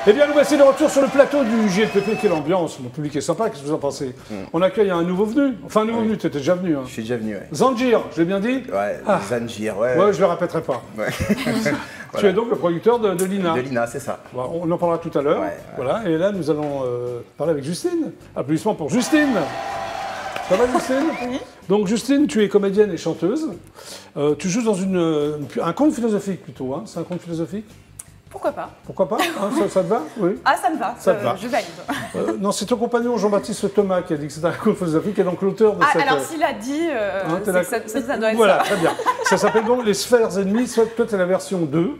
Eh bien, nous voici de retour sur le plateau du JLPP. Quelle ambiance, le public est sympa, qu'est-ce que vous en pensez? On accueille un nouveau venu, enfin un nouveau venu, tu étais déjà venu. Hein. Je suis déjà venu, ouais. Zanjir, je l'ai bien dit? Ouais, Zanjir, ouais. Ouais, je le répéterai pas. Ouais. Tu es donc le producteur de Lina. De Lina, c'est ça. Bon, on en parlera tout à l'heure. Ouais. Voilà, et là, nous allons parler avec Justine. Applaudissements pour Justine. Ça va, Justine? Oui. Donc, Justine, tu es comédienne et chanteuse. Tu joues dans un conte philosophique plutôt, hein? C'est un conte philosophique? Pourquoi pas? Pourquoi pas, hein, ça te va? Oui. Ah, ça me va, Ça te va. je valide. Non, c'est ton compagnon Jean-Baptiste Thomas qui a dit que c'était un conte philosophique et donc l'auteur de cette... Alors s'il a dit, c'est que ça doit être voilà, ça. très bien. Ça s'appelle donc Les Sphères Ennemies, soit toi tu es la version 2.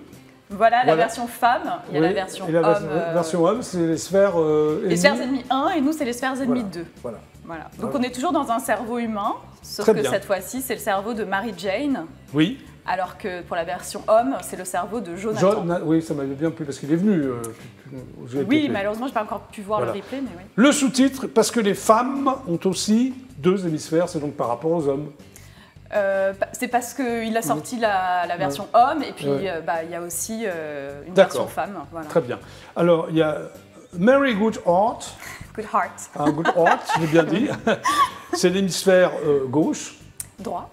Voilà, la version femme, il y a la version et la homme. version homme, c'est Les Sphères Ennemies. Les sphères ennemies 1 et nous c'est les sphères ennemies 2. Voilà. Voilà. Donc on est toujours dans un cerveau humain, sauf Très que bien. cette fois-ci c'est le cerveau de Mary Jane. Oui. Alors que pour la version homme, c'est le cerveau de Jonathan. Oui, ça m'avait bien plu parce qu'il est venu. Oui, malheureusement, je n'ai pas encore pu voir le replay, mais oui. Le sous-titre, parce que les femmes ont aussi deux hémisphères, c'est donc par rapport aux hommes. C'est parce qu'il a sorti la version homme et puis il y a aussi une version femme. Voilà. Très bien. Alors, il y a Mary Goodhart. Good Heart. Goodhart, je l'ai bien dit. C'est l'hémisphère gauche. Droit.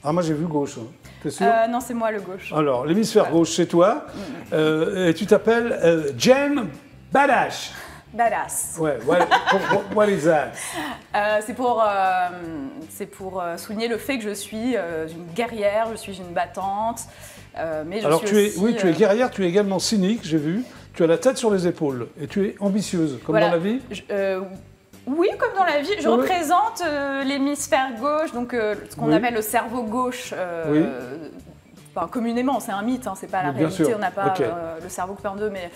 Ah, moi j'ai vu gauche. Hein. T'es sûr? Non, c'est moi le gauche. Alors, l'hémisphère gauche, c'est toi. Et tu t'appelles Jen Badass. Badass. Ouais, what is that? C'est pour souligner le fait que je suis une guerrière, je suis une battante. Mais Alors, tu es guerrière, tu es également cynique, j'ai vu. Tu as la tête sur les épaules et tu es ambitieuse, comme dans la vie. Oui, comme dans la vie. Je représente l'hémisphère gauche, donc ce qu'on appelle le cerveau gauche. Communément, c'est un mythe, hein, c'est pas la réalité, on n'a pas le cerveau coupé en deux, mais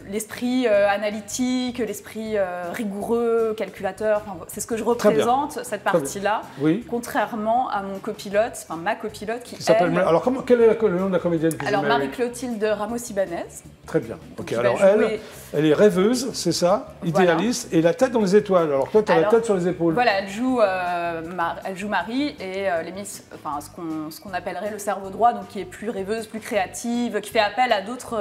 l'esprit analytique, l'esprit rigoureux, calculateur, c'est ce que je représente, cette partie-là, contrairement à mon copilote, enfin ma copilote qui s'appelle... Alors, quel est le nom de la comédienne? Alors, Marie-Clotilde Ramos-Ibanez. Très bien. Ok, alors elle est rêveuse, c'est ça, idéaliste, et la tête dans les étoiles. Alors toi, tu as la tête sur les épaules. Voilà, elle joue Marie et ce qu'on appellerait le cerveau droit, donc qui est plus rêveuse, plus créative, qui fait appel à d'autres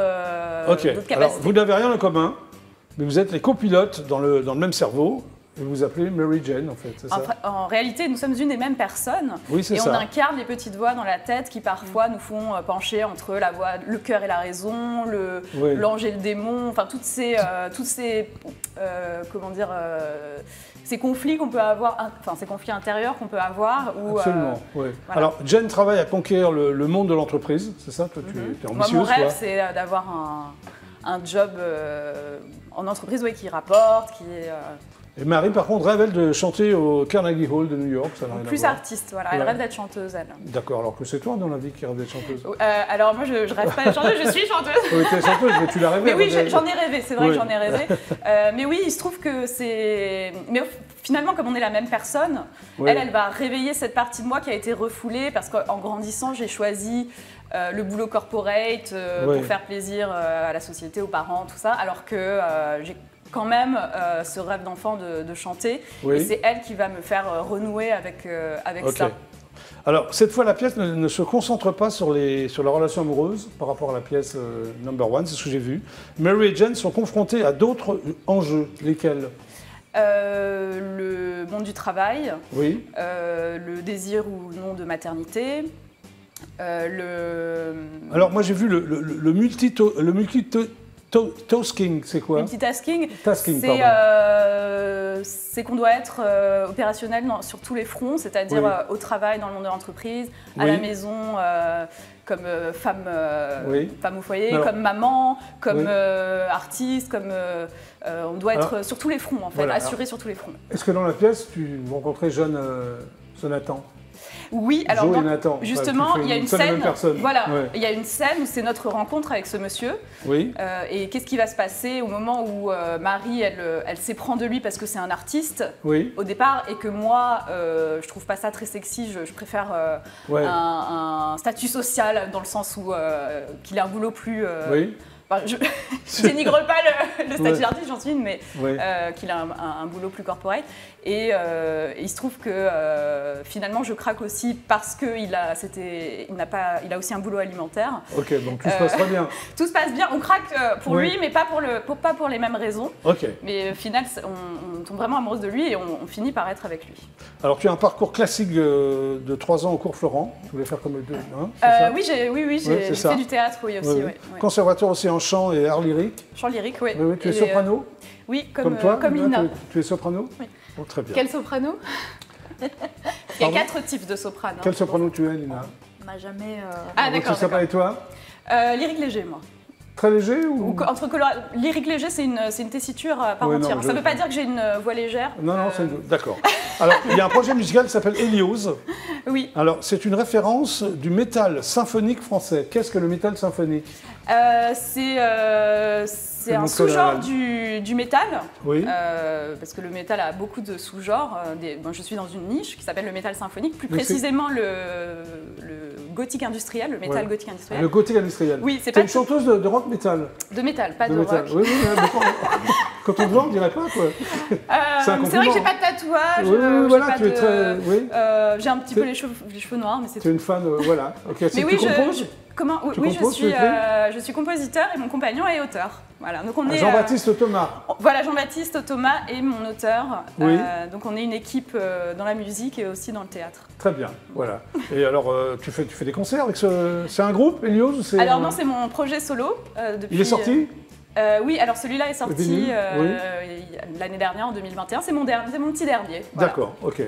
capacités. Alors vous n'avez rien en commun, mais vous êtes les copilotes dans le même cerveau. Et vous vous appelez Mary Jane, en fait, c'est ça? En réalité, nous sommes une et même personne. Oui, c'est ça. On incarne les petites voix dans la tête qui, parfois, nous font pencher entre la voix, le cœur et la raison, l'ange et le démon, enfin, toutes ces ces conflits qu'on peut avoir, enfin, ces conflits intérieurs qu'on peut avoir. Absolument, oui. Voilà. Alors, Jane travaille à conquérir le monde de l'entreprise, c'est ça? Toi, tu es ambitieuse. Moi, mon rêve, c'est d'avoir un job en entreprise qui rapporte, qui est... Et Marie, par contre, rêve, elle, de chanter au Carnegie Hall de New York. Ça n'a rien à plus voir. artiste, voilà. Elle rêve d'être chanteuse, elle. D'accord, alors que c'est toi dans la vie qui rêve d'être chanteuse. Alors moi, je rêve pas d'être chanteuse, je suis chanteuse. Oui, tu es chanteuse, mais tu l'as rêvé. Mais oui, j'en ai rêvé, c'est vrai que j'en ai rêvé. Mais oui, il se trouve que c'est... Mais finalement, comme on est la même personne, elle va réveiller cette partie de moi qui a été refoulée parce qu'en grandissant, j'ai choisi... le boulot corporate pour faire plaisir à la société, aux parents, tout ça, alors que j'ai quand même ce rêve d'enfant de chanter et c'est elle qui va me faire renouer avec ça. Alors cette fois la pièce ne se concentre pas sur la relation amoureuse par rapport à la pièce Number One, c'est ce que j'ai vu. Mary et Jane sont confrontés à d'autres enjeux, lesquels? Le monde du travail, le désir ou non de maternité. Alors moi j'ai vu le multitasking, c'est quoi? Multitasking, c'est qu'on doit être opérationnel sur tous les fronts, c'est-à-dire au travail, dans le monde de l'entreprise, à la maison, comme femme au foyer, comme maman, comme artiste, comme on doit être sur tous les fronts en fait, assuré sur tous les fronts. Est-ce que dans la pièce tu rencontrais Jonathan? Oui, alors justement, il y a une scène. Il y a une scène où c'est notre rencontre avec ce monsieur. Oui. Et qu'est-ce qui va se passer au moment où Marie, elle s'éprend de lui parce que c'est un artiste au départ et que moi, je trouve pas ça très sexy. Je préfère un statut social dans le sens où qu'il ait un boulot plus Enfin, je dénigre pas le statut d'artiste, j'en suis une, mais qu'il a un boulot plus corporate. Et il se trouve que finalement, je craque aussi parce qu'il a aussi un boulot alimentaire. Ok, donc tout se passe très bien. Tout se passe bien. On craque pour lui, mais pas pour les mêmes raisons. Ok. Mais au final, on tombe vraiment amoureuse de lui et on finit par être avec lui. Alors, tu as un parcours classique de 3 ans au cours Florent. Tu voulais faire comme deux, hein, oui, j'ai fait du théâtre, oui, aussi. Ouais. Conservateur aussi en chant et art lyrique. Chant lyrique, oui. Oui, tu es soprano oui, comme toi, comme Lina. Tu es soprano? Oui. Oh, très bien. Quel soprano? Il y a 4 types de soprano. Quel soprano tu es, Lina? On m'a jamais... Ah, d'accord. Et toi? Lyrique léger, moi. Très léger ou lyrique léger, c'est une tessiture à part entière. Ça ne veut pas dire que j'ai une voix légère. Non, d'accord. Alors, il y a un projet musical qui s'appelle Héliose. Oui. Alors, c'est une référence du métal symphonique français. Qu'est-ce que le métal symphonique? C'est un sous-genre du métal, oui. Parce que le métal a beaucoup de sous-genres. Je suis dans une niche qui s'appelle le métal symphonique, plus précisément le gothique industriel, le métal gothique industriel. Le gothique industriel. Oui, c'est pas une chanteuse de rock métal. De métal, pas de rock. Oui, quand on te voit, on dirait pas quoi. C'est vrai que j'ai pas de tatouage. Oui, voilà, tu es très. J'ai un petit peu les cheveux noirs, mais c'est tout. Tu es une fan, voilà. Okay, mais oui, tu composes? Je suis compositeur et mon compagnon est auteur. Voilà, donc on est Jean-Baptiste Thomas. Voilà, Jean-Baptiste Thomas est mon auteur. Oui. Donc on est une équipe dans la musique et aussi dans le théâtre. Très bien, voilà. Et alors, tu fais des concerts avec c'est un groupe, Héliose, ou c'est... Alors non, c'est mon projet solo. Il est sorti? Oui, alors celui-là est sorti l'année dernière, en 2021. C'est mon petit dernier. Voilà. D'accord, ok.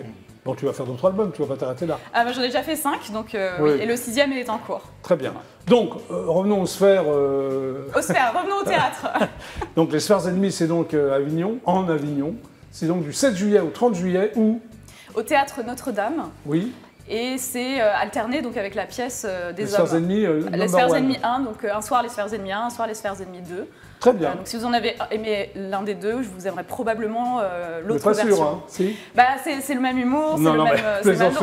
Bon, tu vas faire d'autres albums, tu vas pas t'arrêter là. J'en ai déjà fait 5, donc oui. Et le 6e est en cours. Très bien. Donc, revenons aux sphères. Aux sphères, revenons au théâtre. Donc, les Sphères Ennemies, c'est donc Avignon, en Avignon. C'est donc du 7 juillet au 30 juillet, où? Au théâtre Notre-Dame. Oui. Et c'est alterné donc avec la pièce des les hommes. Sphères Ennemies, les Sphères Ennemies 1, donc un soir les Sphères Ennemies 1, un soir les Sphères Ennemies 2. Très bien. Donc si vous en avez aimé l'un des deux, je vous aimerais probablement l'autre version. Pas sûr, hein, si. C'est le même humour, c'est le même...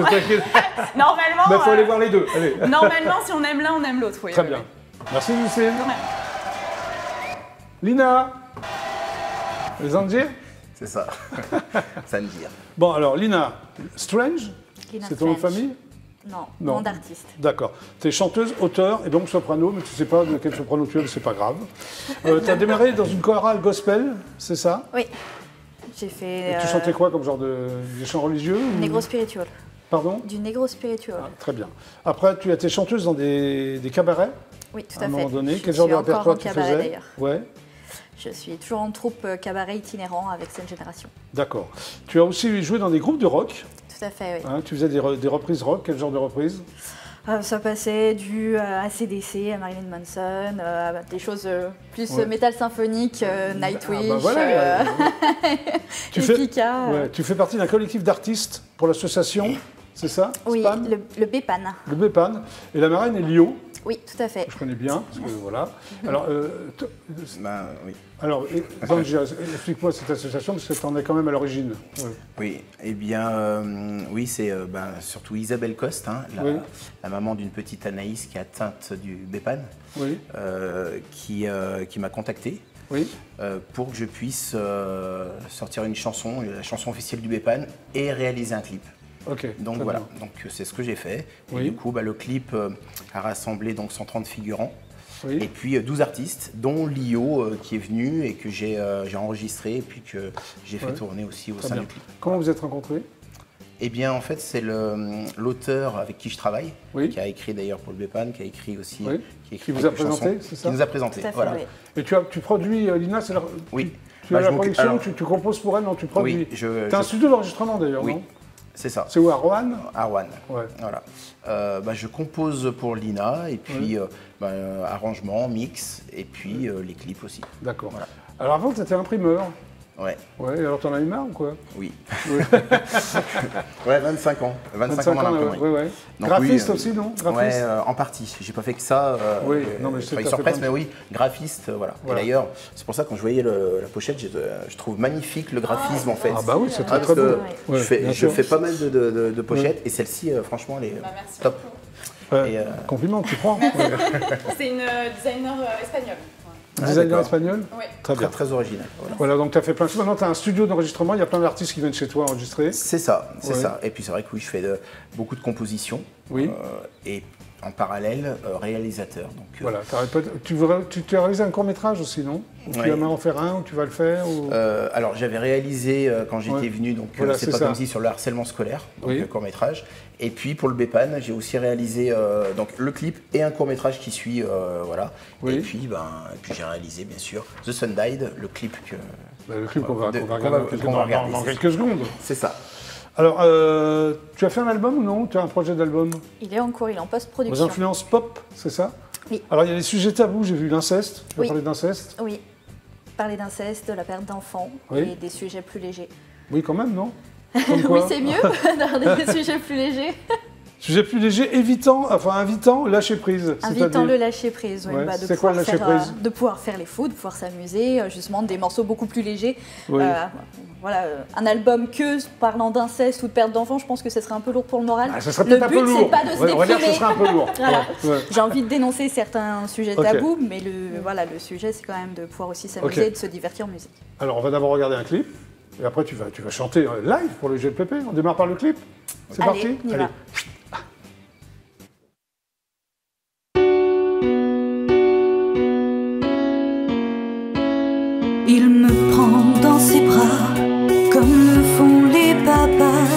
Normalement... Il faut aller voir les deux. Allez. Normalement, si on aime l'un, on aime l'autre, oui. Très bien. Merci, Lucille. Lina. Les Angiers? C'est ça. Zangier. Bon, alors, Lina, Strange, c'est ton nom de famille? Non, nom d'artiste. D'accord. Tu es chanteuse, auteur et donc soprano, mais tu ne sais pas de quel soprano tu es, mais c'est pas grave. Tu as démarré dans une chorale gospel, c'est ça? Oui. J'ai fait... Et tu chantais quoi comme genre de chants religieux? Negro spiritual. Pardon? Du negro spiritual. Ah, très bien. Après, tu as été chanteuse dans des cabarets? Oui, tout à fait. À un moment donné, quel genre de répertoire tu faisais? D'ailleurs. Ouais. Je suis toujours en troupe cabaret itinérant avec cette génération. D'accord. Tu as aussi joué dans des groupes de rock? Tout à fait, oui. Hein, tu faisais des reprises rock, quel genre de reprises? Ça passait du AC/DC à Marilyn Manson, des choses plus métal symphonique, Nightwish, tu fais partie d'un collectif d'artistes pour l'association, c'est ça? Oui, Spam le BEPAN. Le BEPAN. Et la marraine est Lio. Oui, tout à fait. Je connais bien, parce que voilà. Alors, oui. Alors, Zangier, explique-moi cette association, parce que tu en es quand même à l'origine. Oui, eh bien, oui, c'est surtout Isabelle Coste, hein, la maman d'une petite Anaïs qui est atteinte du BEPAN, qui m'a contacté pour que je puisse sortir une chanson, la chanson officielle du BEPAN, et réaliser un clip. Okay, donc voilà, donc c'est ce que j'ai fait. Et du coup, le clip a rassemblé donc 130 figurants et puis 12 artistes, dont Lio qui est venu et que j'ai enregistré et puis que j'ai fait tourner aussi au sein du clip. Comment vous êtes rencontrés? Eh bien, en fait, c'est l'auteur avec qui je travaille, qui a écrit d'ailleurs pour le BEPAN, qui a écrit aussi, qui vous a présenté, c'est ça? Qui nous a présenté, voilà. Et tu produis, Lina, c'est Oui. Tu as la production, tu composes pour elle, non? Tu produis. Oui, tu as un studio d'enregistrement d'ailleurs, non? C'est ça. C'est où, à Roanne? À Roanne, voilà. Je compose pour Lina, et puis arrangement, mix, et puis les clips aussi. D'accord. Voilà. Alors avant, tu étais imprimeur. Ouais. Ouais, alors t'en as eu marre ou quoi? Oui. 25 ans. 25 ans dans l'imprimerie. Donc, graphiste aussi, non? Graphiste. En partie. J'ai pas fait que ça. Non, mais je sur presse, mais oui, graphiste, voilà. Et d'ailleurs, c'est pour ça, quand je voyais la pochette, je trouve magnifique le graphisme, en fait. Ah bah oui, c'est très très beau. Je fais pas mal de pochettes, et celle-ci, franchement, elle est top. Compliment, tu prends. C'est une designer espagnole. designer espagnol. Oui. Très bien. Très original. Voilà, donc tu as fait plein de choses. Maintenant, tu as un studio d'enregistrement, il y a plein d'artistes qui viennent chez toi enregistrer. C'est ça, c'est ça. Et puis c'est vrai que oui, je fais beaucoup de compositions. Oui. Et en parallèle, réalisateur. Donc, voilà, tu as réalisé un court-métrage aussi, non? Tu vas en faire un ou tu vas le faire ou... Alors j'avais réalisé quand j'étais venu, donc voilà, c'est pas comme si sur le harcèlement scolaire, donc court-métrage. Et puis pour le Bépan, j'ai aussi réalisé donc, le clip et un court-métrage qui suit, voilà. Oui. Et puis j'ai réalisé bien sûr The Sun Died, le clip que... le clip qu'on va regarder dans quelques secondes. C'est ça. Alors, tu as fait un album ou non? Tu as un projet d'album? Il est en cours, il est en post-production. Vos influences pop, c'est ça? Oui. Alors, il y a des sujets tabous, j'ai vu l'inceste. Tu veux parler d'inceste? Oui. Parler d'inceste, de la perte d'enfants et des sujets plus légers. Oui, quand même, non? Oui, c'est mieux d'avoir des sujets plus légers. Sujet plus léger, invitant lâcher prise. Invitant le lâcher prise, oui. C'est quoi le lâcher prise? De pouvoir faire les fous, de pouvoir s'amuser, justement des morceaux beaucoup plus légers. Oui. Voilà, un album que parlant d'inceste ou de perte d'enfants, je pense que ce serait un peu lourd pour le moral. Ça serait peut-être un peu lourd. Le but, c'est pas de se déprimer. On va dire que ce serait un peu lourd. Voilà. J'ai envie de dénoncer certains sujets tabous, mais le sujet, c'est quand même de pouvoir aussi s'amuser et de se divertir en musique. Alors, on va d'abord regarder un clip, et après tu vas chanter live pour le GLPP. On démarre par le clip. C'est parti. On y va. Il me prend dans ses bras comme le font les papas.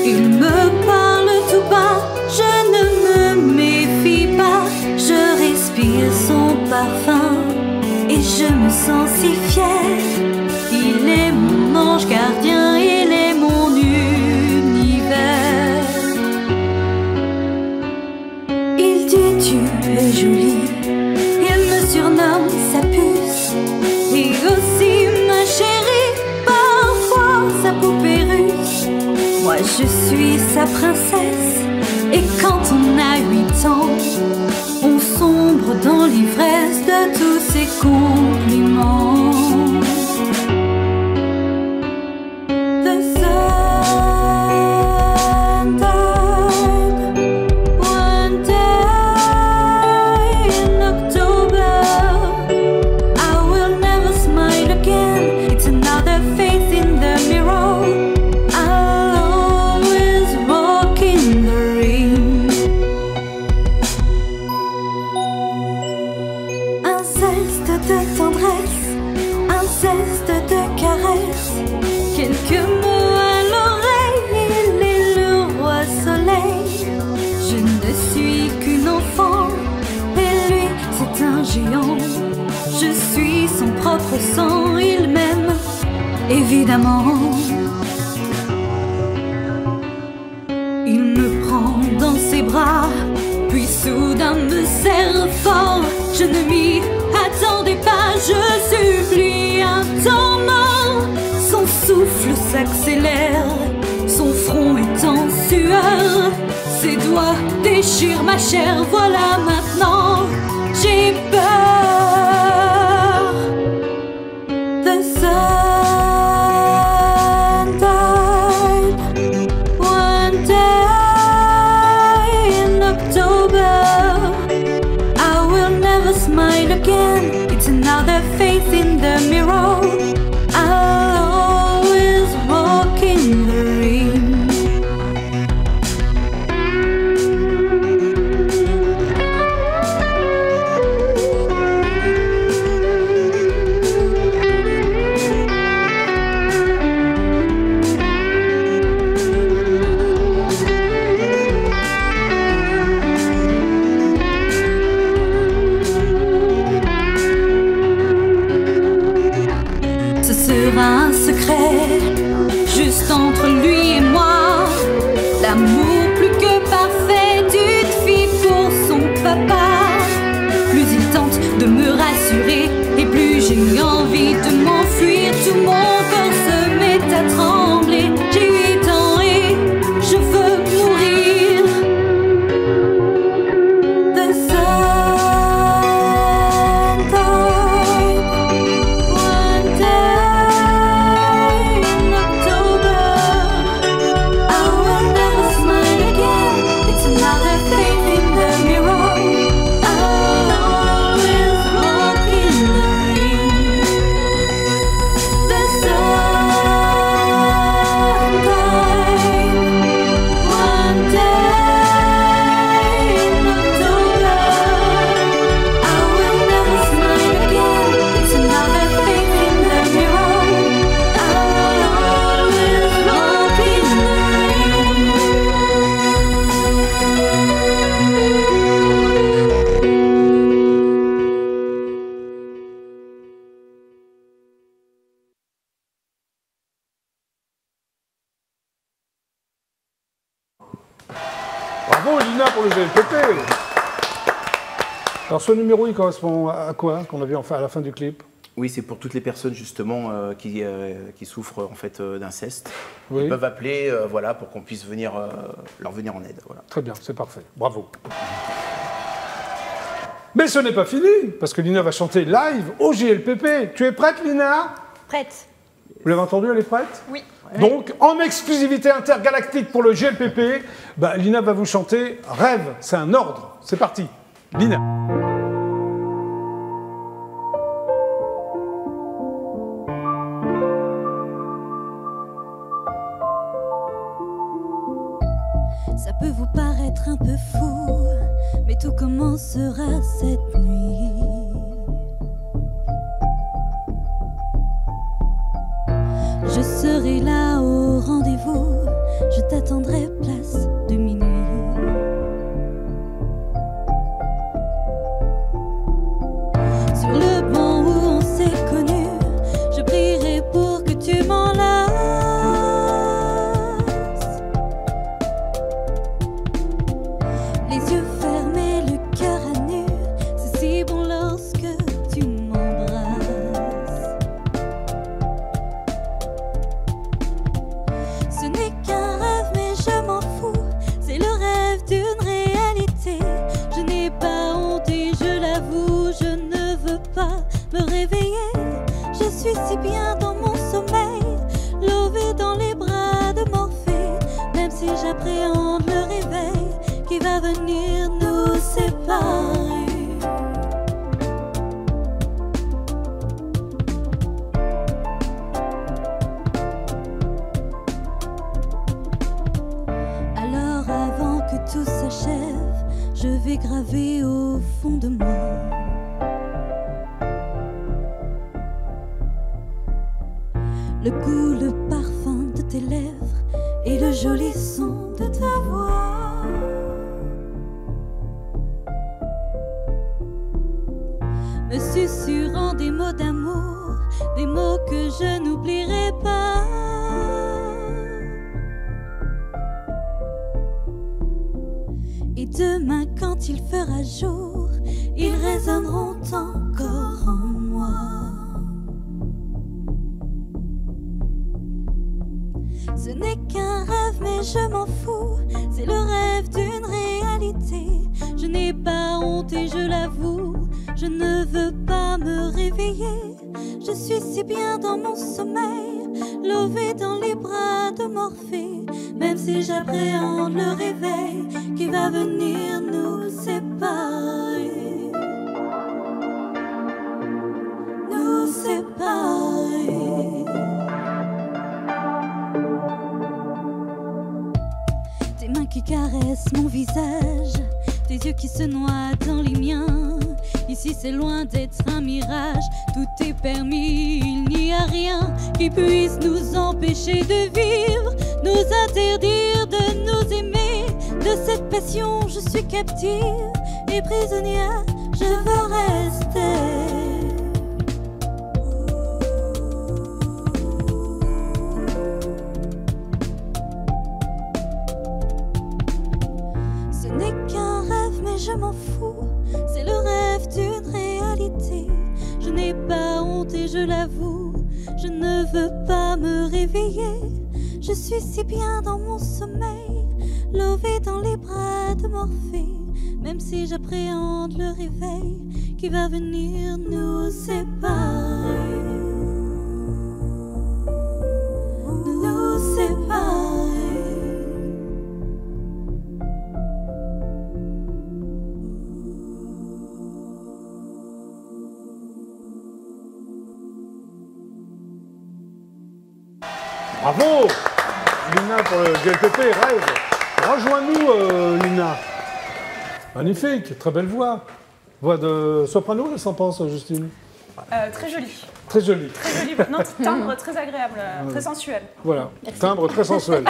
Il me parle tout bas, je ne me méfie pas. Je respire son parfum et je me sens si fière. Il est mon ange gardien, il est mon univers. Il dit tu es jolie, il me surnomme sa puce. Et aussi ma chérie, parfois sa poupée russe. Moi je suis sa princesse. Et quand on a 8 ans, on sombre dans l'ivresse de tous ses compliments. Je suis son propre sang, il m'aime, évidemment. Il me prend dans ses bras, puis soudain me serre fort. Je ne m'y attendais pas, je supplie un temps mort. Son souffle s'accélère, son front est en sueur. Ses doigts déchirent ma chair, voilà maintenant j'ai peur. The sun died one day in October. I will never smile again. It's another face in the mirror. I'll always walk in the rain. Un secret juste entre lui et moi, l'amour plus que parfait d'une fille pour son papa. Plus il tente de me rassurer et plus j'ai envie de m'enfuir. Tout mon corps se met à trembler. J'ai 8 ans et je veux mourir. The sun Alors ce numéro, il correspond à quoi qu'on a vu à la fin du clip? Oui, c'est pour toutes les personnes justement qui souffrent en fait d'inceste. Oui. Ils peuvent appeler voilà, pour qu'on puisse leur venir en aide. Voilà. Très bien, c'est parfait. Bravo. Mais ce n'est pas fini, parce que Lina va chanter live au JLPP. Tu es prête, Lina? Prête. Vous l'avez entendu, elle est prête? Oui. Donc, en exclusivité intergalactique pour le JLPP, Lina va vous chanter Rêve. C'est un ordre. C'est parti. Lina. Ça peut vous paraître un peu fou, mais tout commencera cette nuit. Je serai là au rendez-vous, je t'attendrai place de minuit. Sur le banc où on s'est connus, je prierai pour que tu m'en lasses. Les yeux fermés, le cœur à nu, c'est si bon lorsque tu m'embrasses. Ce n'est qu'un rêve mais je m'en fous, c'est le rêve d'une réalité. Je n'ai pas honte et je l'avoue, je ne veux pas me réveiller. Je suis si bien dans mon sommeil, lové dans les bras de Morphée. Même si j'appréhende le réveil qui va venir nous séparer. Alors avant que tout s'achève, je vais graver au fond de moi le goût, le parfum de tes lèvres et le joli son de ta voix. Me susurrant des mots d'amour, des mots que je n'oublierai pas. Et demain quand il fera jour, ils résonneront encore en moi. Ce n'est qu'un rêve mais je m'en fous, c'est le rêve d'une réalité. Je n'ai pas honte et je l'avoue, je ne veux pas me réveiller. Je suis si bien dans mon sommeil, lové dans les bras de Morphée. Même si j'appréhende le réveil qui va venir nous séparer. Nous séparer. Tes mains qui caressent mon visage, tes yeux qui se noient dans les miens. Ici c'est loin d'être un mirage, tout est permis, il n'y a rien qui puisse nous empêcher de vivre, nous interdire de nous aimer. De cette passion je suis captive et prisonnière, je veux rester. Ce n'est qu'un rêve mais je m'en fous, c'est le rêve d'une réalité. Je n'ai pas honte et je l'avoue, je ne veux pas me réveiller. Je suis si bien dans mon sommeil, lové dans les bras de Morphée. Même si j'appréhende le réveil qui va venir nous séparer. Nous séparer. Bravo Lina pour le JLPP, Rêve. Rejoins-nous, Lina. Magnifique, très belle voix. Voix de soprano, qu'est-ce que t'en penses, Justine? Très jolie. Très jolie. Très jolie. Non, timbre très agréable, très sensuel. Voilà, timbre très sensuel.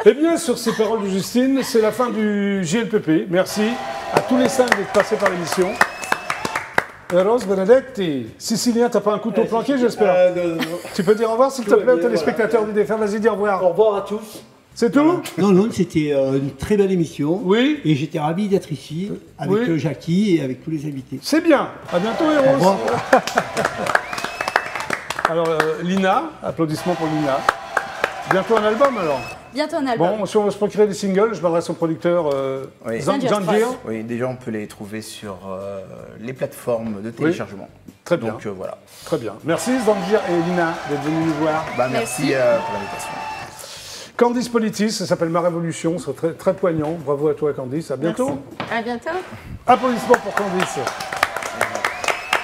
Eh bien, sur ces paroles de Justine, c'est la fin du JLPP. Merci à tous les 5 d'être passés par l'émission. Rose Benedetti. Sicilien, t'as pas un couteau planqué, j'espère? Non. Tu peux dire au revoir, s'il te plaît, aux téléspectateurs du DFR. Vas-y, dis au revoir. Au revoir à tous. C'est tout? Non, non, c'était une très belle émission. Oui. Et j'étais ravi d'être ici avec Jackie et avec tous les invités. C'est bien. À bientôt, Eros. Alors, Lina, applaudissements pour Lina. Bientôt un album, alors? Bientôt un album. Bon, si on veut se procurer des singles, je m'adresse au producteur Zanjir. Oui, déjà, on peut les trouver sur les plateformes de téléchargement. Oui. Très bien. Donc, voilà. Très bien. Merci, Zanjir et Lina, d'être venus nous voir. Merci pour l'invitation. Candice Politis, ça s'appelle Ma Révolution, c'est très, très poignant. Bravo à toi, Candice. À bientôt. Merci. À bientôt. Applaudissements pour Candice.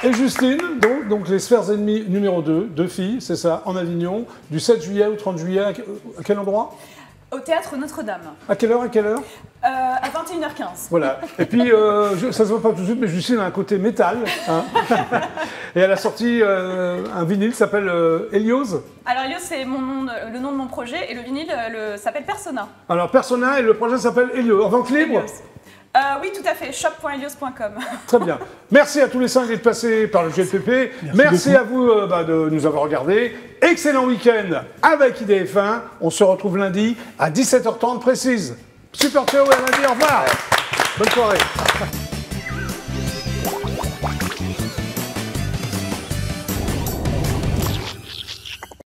Et Justine, donc les Sphères Ennemies numéro 2, 2 filles, c'est ça, en Avignon, du 7 juillet au 30 juillet, à quel endroit? Au Théâtre Notre-Dame. À quelle heure? À 21h15. Voilà. Et puis, ça se voit pas tout de suite, mais Justine a un côté métal. Hein. Et elle a sorti un vinyle qui s'appelle Helios. Alors Helios, c'est le nom de mon projet, et le vinyle s'appelle Persona. Alors Persona, et le projet s'appelle Helios. En vente libre? Oui, tout à fait, shop.helios.com. Très bien. Merci à tous les 5 d'être passés par le GLPP. Merci à vous de nous avoir regardés. Excellent week-end avec IDF1. On se retrouve lundi à 17h30 précise. Super Théo et à lundi, au revoir. Bonne soirée.